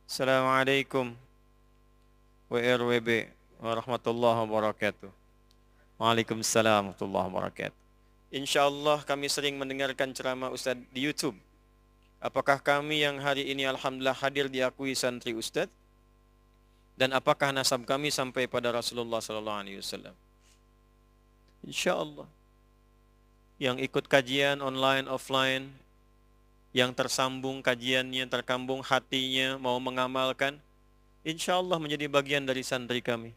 Assalamualaikum WRWB warahmatullahi wabarakatuh. Waalaikumsalam warahmatullahi wabarakatuh. Insyaallah kami sering mendengarkan ceramah Ustadz di YouTube. Apakah kami yang hari ini alhamdulillah hadir diakui santri Ustadz? Dan apakah nasab kami sampai pada Rasulullah sallallahu alaihi wasallam? Insyaallah. Yang ikut kajian online offline, yang tersambung kajiannya, terkambung hatinya, mau mengamalkan, insyaallah menjadi bagian dari santri kami.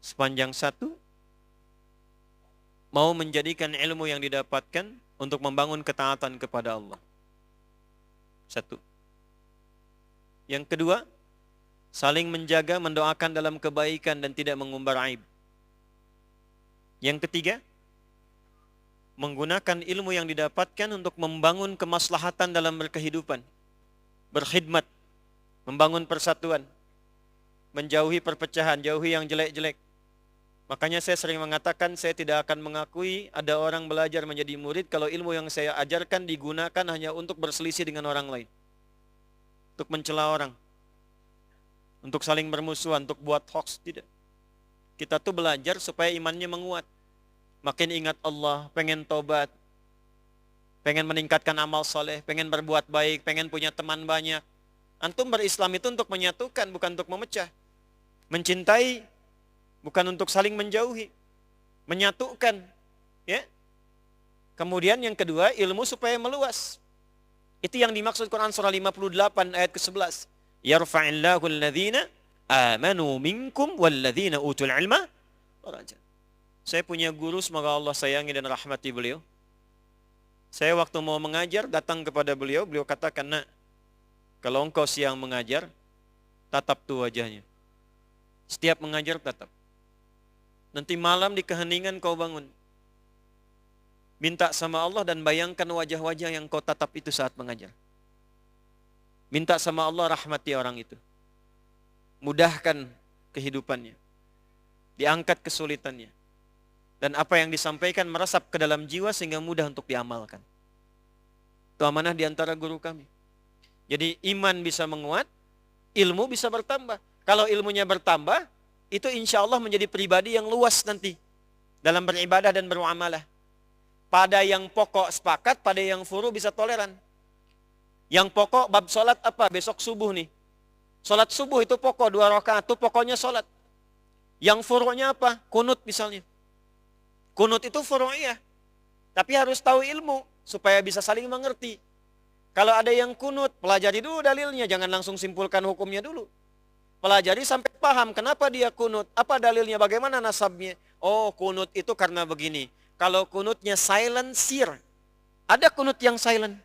Sepanjang satu, mau menjadikan ilmu yang didapatkan untuk membangun ketaatan kepada Allah. Satu. Yang kedua, saling menjaga, mendoakan dalam kebaikan dan tidak mengumbar aib. Yang ketiga, menggunakan ilmu yang didapatkan untuk membangun kemaslahatan dalam berkehidupan, berkhidmat, membangun persatuan, menjauhi perpecahan, jauhi yang jelek-jelek. Makanya saya sering mengatakan saya tidak akan mengakui ada orang belajar menjadi murid kalau ilmu yang saya ajarkan digunakan hanya untuk berselisih dengan orang lain, untuk mencela orang, untuk saling bermusuhan, untuk buat hoax. Tidak. Kita tuh belajar supaya imannya menguat, makin ingat Allah, pengen tobat, pengen meningkatkan amal soleh, pengen berbuat baik, pengen punya teman banyak. Antum berislam itu untuk menyatukan, bukan untuk memecah. Mencintai, bukan untuk saling menjauhi. Menyatukan. Ya. Kemudian yang kedua, ilmu supaya meluas. Itu yang dimaksud Quran surah 58 ayat ke-11. Yarfa'illahu alladhina amanu minkum walladhina utul ilma darajat. Saya punya guru, semoga Allah sayangi dan rahmati beliau. Saya waktu mau mengajar, datang kepada beliau, beliau katakan, "Nak, kalau engkau siang mengajar, tatap tuh wajahnya. Setiap mengajar, tatap. Nanti malam di keheningan kau bangun. Minta sama Allah dan bayangkan wajah-wajah yang kau tatap itu saat mengajar. Minta sama Allah rahmati orang itu. Mudahkan kehidupannya. Diangkat kesulitannya. Dan apa yang disampaikan meresap ke dalam jiwa sehingga mudah untuk diamalkan." Itu amanah di antara guru kami. Jadi iman bisa menguat, ilmu bisa bertambah. Kalau ilmunya bertambah, itu insya Allah menjadi pribadi yang luas nanti dalam beribadah dan bermuamalah. Pada yang pokok sepakat, pada yang furu bisa toleran. Yang pokok bab sholat apa? Besok subuh nih. Sholat subuh itu pokok 2 rakaat, itu pokoknya sholat. Yang furu'nya apa? Kunut misalnya. Kunut itu furu'iyah. Tapi harus tahu ilmu supaya bisa saling mengerti. Kalau ada yang kunut, pelajari dulu dalilnya, jangan langsung simpulkan hukumnya dulu. Pelajari sampai paham kenapa dia kunut, apa dalilnya, bagaimana nasabnya. Oh, kunut itu karena begini. Kalau kunutnya silent sir. Ada kunut yang silent.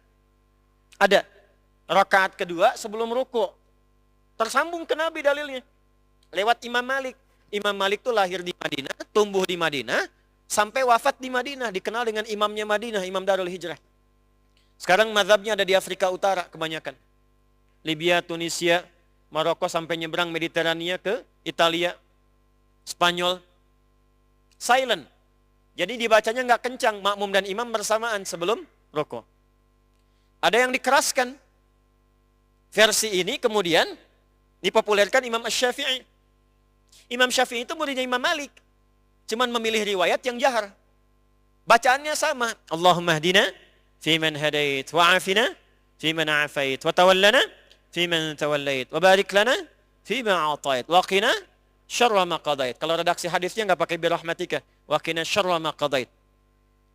Ada. Rakaat kedua sebelum ruku. Tersambung ke Nabi dalilnya. Lewat Imam Malik. Imam Malik itu lahir di Madinah, tumbuh di Madinah, sampai wafat di Madinah, dikenal dengan imamnya Madinah, Imam Darul Hijrah. Sekarang mazhabnya ada di Afrika Utara kebanyakan. Libya, Tunisia, Maroko sampai nyebrang Mediterania ke Italia, Spanyol. Silent. Jadi dibacanya nggak kencang, makmum dan imam bersamaan sebelum rukuk. Ada yang dikeraskan. Versi ini kemudian dipopulerkan Imam Asy-Syafi'i. Imam Syafi'i itu muridnya Imam Malik. Cuman memilih riwayat yang jahar. Bacaannya sama. Allahumma hdina fiman hadait wa afina fiman afait wa tawallana fiman tawallait wa barik lana fima a'tait wa qina syarra ma qadait. Kalau redaksi hadisnya enggak pakai birahmatika, wa qina syarra ma qadait.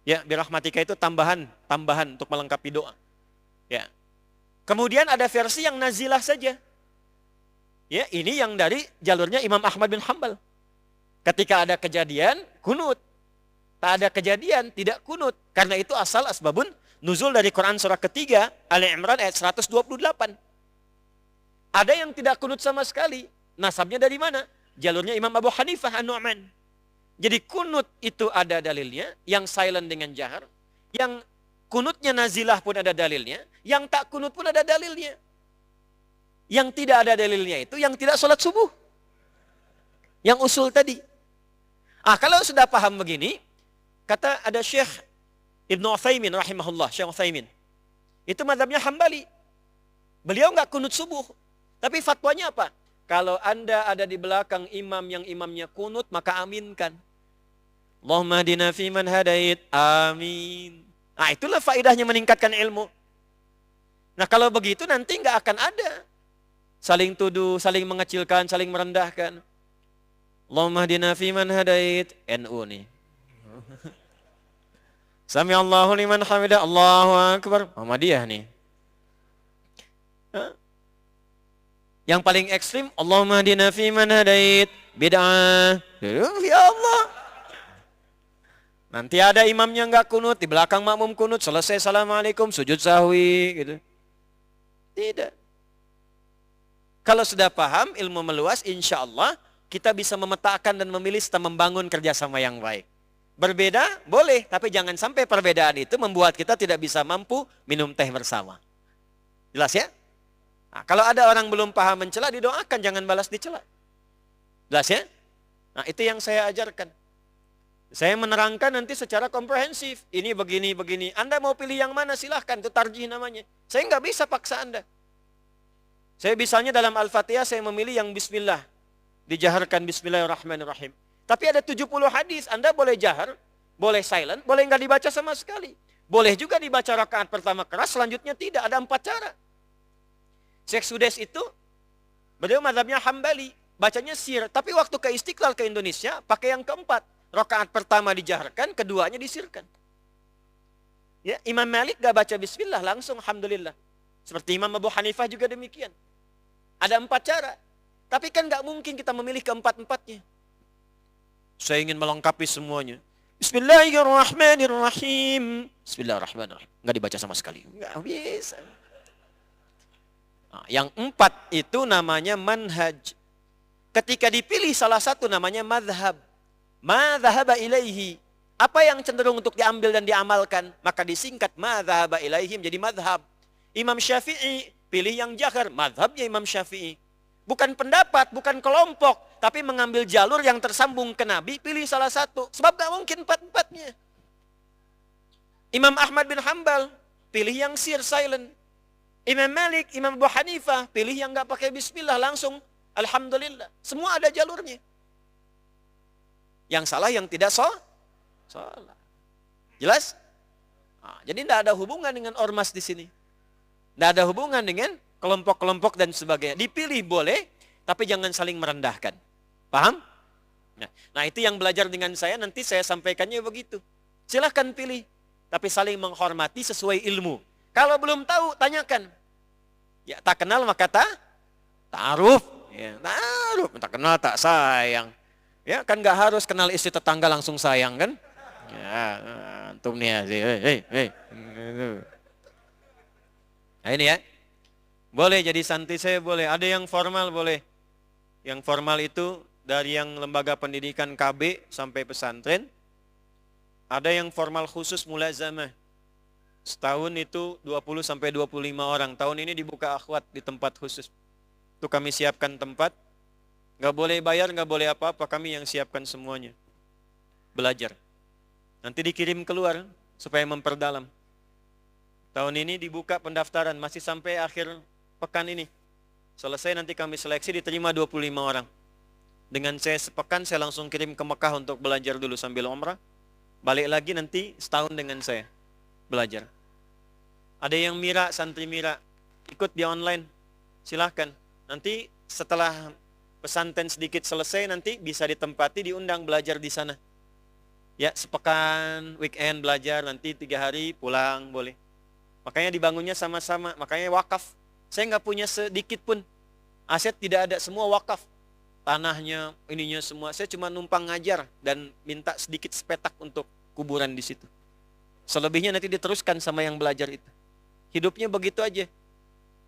Ya, birahmatika itu tambahan untuk melengkapi doa. Ya. Kemudian ada versi yang nazilah saja. Ya, ini yang dari jalurnya Imam Ahmad bin Hanbal. Ketika ada kejadian, kunut. Tak ada kejadian, tidak kunut. Karena itu asal asbabun nuzul dari Quran surah ketiga, Ali Imran ayat 128. Ada yang tidak kunut sama sekali. Nasabnya dari mana? Jalurnya Imam Abu Hanifah An-Nu'man. Jadi kunut itu ada dalilnya, yang silent dengan jahar. Yang kunutnya nazilah pun ada dalilnya. Yang tak kunut pun ada dalilnya. Yang tidak ada dalilnya itu yang tidak sholat subuh. Yang usul tadi. Kalau sudah paham begini, kata ada Syekh Ibnu Utsaimin rahimahullah, Syekh Utsaimin. Itu mazhabnya Hambali. Beliau enggak kunut subuh. Tapi fatwanya apa? Kalau Anda ada di belakang imam yang imamnya kunut, maka aminkan. Allahumma hadina fiman hadait. Amin. Nah, itulah faedahnya meningkatkan ilmu. Nah, kalau begitu nanti nggak akan ada saling tuduh, saling mengecilkan, saling merendahkan. Allahumma hadina fiman hadait. NU nih. Sami Allahu liman hamidah. Allahu akbar. Muhammadiyah nih. Yang paling ekstrim, Allahumma hadina fiman hadait. Bid'ah. Ya Allah. Nanti ada imamnya nggak kunut, di belakang makmum kunut, selesai assalamualaikum, sujud sahwi, gitu. Tidak. Kalau sudah paham, ilmu meluas, insya Allah kita bisa memetakan dan memilih serta membangun kerjasama yang baik. Berbeda, boleh, tapi jangan sampai perbedaan itu membuat kita tidak bisa mampu minum teh bersama. Jelas ya? Nah, kalau ada orang belum paham mencela, didoakan, jangan balas dicela. Jelas ya? Nah, itu yang saya ajarkan. Saya menerangkan nanti secara komprehensif. Ini begini, begini. Anda mau pilih yang mana silahkan, itu tarjih namanya. Saya nggak bisa paksa Anda. Saya misalnya dalam Al-Fatihah saya memilih yang bismillah. Dijaharkan bismillahirrahmanirrahim. Tapi ada 70 hadis, Anda boleh jahar, boleh silent, boleh nggak dibaca sama sekali. Boleh juga dibaca rakaat pertama keras, selanjutnya tidak. Ada 4 cara. Syekh Sudes itu, beliau mazhabnya Hambali, bacanya sir. Tapi waktu ke Istiqlal ke Indonesia, pakai yang keempat. Rakaat pertama dijaharkan, keduanya disirkan. Ya, Imam Malik gak baca bismillah, langsung alhamdulillah. Seperti Imam Abu Hanifah juga demikian. Ada 4 cara. Tapi kan gak mungkin kita memilih keempat-empatnya. Saya ingin melengkapi semuanya. Bismillahirrahmanirrahim. Bismillahirrahmanirrahim. Gak dibaca sama sekali. Gak bisa. Nah, yang 4 itu namanya manhaj. Ketika dipilih salah satu namanya madhab. Madhaba ilaihi. Apa yang cenderung untuk diambil dan diamalkan, maka disingkat madhaba ilaihim jadi madhab. Imam Syafi'i pilih yang jahar, madhabnya Imam Syafi'i. Bukan pendapat, bukan kelompok, tapi mengambil jalur yang tersambung ke Nabi, pilih salah satu. Sebab gak mungkin empat-empatnya. Imam Ahmad bin Hanbal pilih yang sir, silent. Imam Malik, Imam Abu Hanifah pilih yang gak pakai bismillah, langsung alhamdulillah. Semua ada jalurnya. Yang salah yang tidak salah. Jelas? Nah, jadi tidak ada hubungan dengan ormas di sini. Tidak ada hubungan dengan kelompok-kelompok dan sebagainya. Dipilih boleh, tapi jangan saling merendahkan. Paham? Nah, itu yang belajar dengan saya, nanti saya sampaikannya begitu. Silahkan pilih, tapi saling menghormati sesuai ilmu. Kalau belum tahu, tanyakan. Ya, tak kenal maka ta'aruf. Ya, ta'aruf, tak kenal tak sayang. Ya, kan gak harus kenal istri tetangga langsung sayang kan? Ya, antum nih ya. Hei. Nah ini ya. Boleh jadi santri saya boleh. Ada yang formal boleh. Yang formal itu dari yang lembaga pendidikan KB sampai pesantren. Ada yang formal khusus mulazamah. Setahun itu 20 sampai 25 orang. Tahun ini dibuka akhwat di tempat khusus. Itu kami siapkan tempat. Gak boleh bayar, gak boleh apa-apa. Kami yang siapkan semuanya. Belajar. Nanti dikirim keluar supaya memperdalam. Tahun ini dibuka pendaftaran. Masih sampai akhir pekan ini. Selesai nanti kami seleksi, diterima 25 orang. Dengan saya sepekan, saya langsung kirim ke Mekah untuk belajar dulu sambil umrah. Balik lagi nanti setahun dengan saya. Belajar. Ada yang mira, santri mira. Ikut di online. Silahkan. Nanti setelah pesantren sedikit selesai, nanti bisa ditempati, diundang belajar di sana. Ya, sepekan, weekend belajar, nanti 3 hari pulang, boleh. Makanya dibangunnya sama-sama, makanya wakaf. Saya nggak punya sedikit pun. Aset tidak ada, semua wakaf. Tanahnya, ininya semua. Saya cuma numpang ngajar dan minta sedikit sepetak untuk kuburan di situ. Selebihnya nanti diteruskan sama yang belajar itu. Hidupnya begitu aja.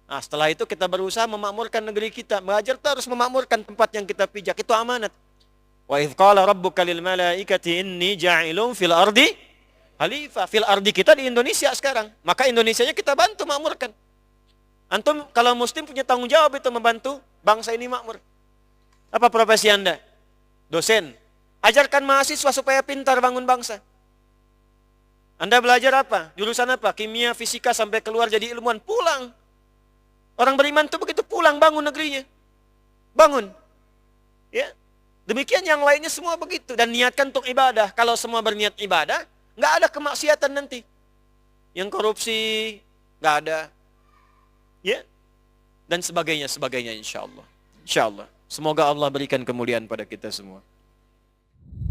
Nah, setelah itu kita berusaha memakmurkan negeri kita. Mengajar itu harus memakmurkan tempat yang kita pijak. Itu amanat. Wa idh qala rabbuka lil malaikati inni ja'ilun fil ardi khalifah. Fil ardi kita di Indonesia sekarang. Maka Indonesianya kita bantu makmurkan. Antum kalau muslim punya tanggung jawab itu membantu bangsa ini makmur. Apa profesi Anda? Dosen. Ajarkan mahasiswa supaya pintar bangun bangsa. Anda belajar apa? Jurusan apa? Kimia, fisika sampai keluar jadi ilmuwan. Pulang. Orang beriman itu begitu pulang bangun negerinya. Bangun. Ya. Demikian yang lainnya semua begitu. Dan niatkan untuk ibadah. Kalau semua berniat ibadah, nggak ada kemaksiatan nanti. Yang korupsi, nggak ada. Ya. Dan sebagainya insya Allah. Insya Allah. Semoga Allah berikan kemuliaan pada kita semua.